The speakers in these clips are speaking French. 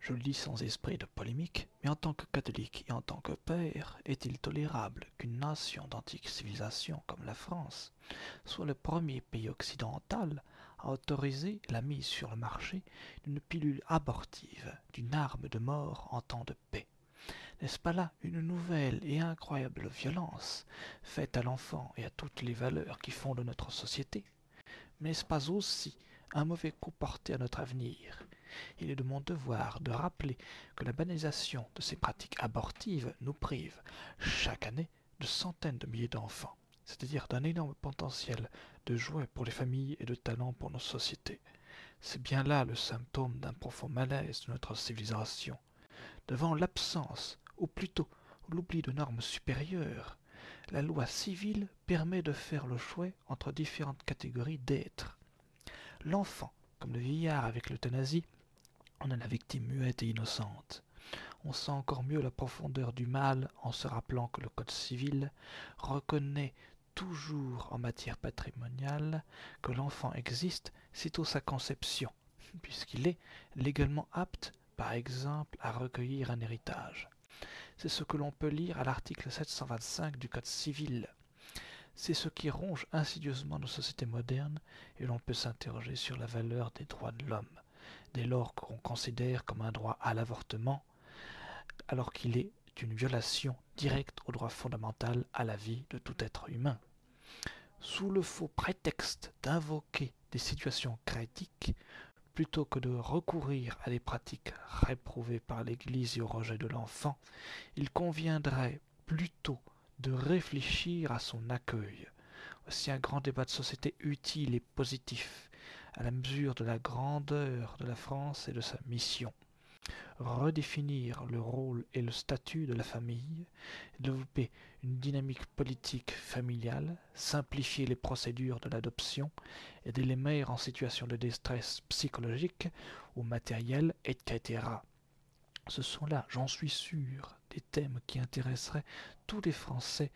Je le dis sans esprit de polémique, mais en tant que catholique et en tant que père, est-il tolérable qu'une nation d'antique civilisation comme la France soit le premier pays occidental à autoriser la mise sur le marché d'une pilule abortive, d'une arme de mort en temps de paix? N'est-ce pas là une nouvelle et incroyable violence faite à l'enfant et à toutes les valeurs qui fondent notre société? Mais n'est-ce pas aussi un mauvais coup porté à notre avenir? Il est de mon devoir de rappeler que la banalisation de ces pratiques abortives nous prive, chaque année, de centaines de milliers d'enfants, c'est-à-dire d'un énorme potentiel de joie pour les familles et de talent pour nos sociétés. C'est bien là le symptôme d'un profond malaise de notre civilisation. Devant l'absence, ou plutôt l'oubli de normes supérieures, la loi civile permet de faire le choix entre différentes catégories d'êtres. L'enfant, comme le vieillard avec l'euthanasie, en est la victime muette et innocente. On sent encore mieux la profondeur du mal en se rappelant que le Code civil reconnaît toujours en matière patrimoniale que l'enfant existe sitôt sa conception, puisqu'il est légalement apte, par exemple, à recueillir un héritage. C'est ce que l'on peut lire à l'article 725 du Code civil. C'est ce qui ronge insidieusement nos sociétés modernes, et l'on peut s'interroger sur la valeur des droits de l'homme, dès lors qu'on considère comme un droit à l'avortement, alors qu'il est une violation directe au droit fondamental à la vie de tout être humain. Sous le faux prétexte d'invoquer des situations critiques, plutôt que de recourir à des pratiques réprouvées par l'Église et au rejet de l'enfant, il conviendrait plutôt de réfléchir à son accueil. Voici un grand débat de société utile et positif, à la mesure de la grandeur de la France et de sa mission. Redéfinir le rôle et le statut de la famille, développer une dynamique politique familiale, simplifier les procédures de l'adoption, aider les mères en situation de détresse psychologique ou matérielle, etc. Ce sont là, j'en suis sûr, des thèmes qui intéresseraient tous les Français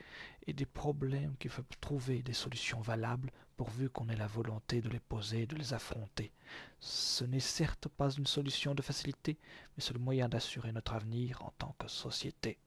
et des problèmes qu'il faut trouver des solutions valables pourvu qu'on ait la volonté de les poser et de les affronter. Ce n'est certes pas une solution de facilité, mais c'est le moyen d'assurer notre avenir en tant que société.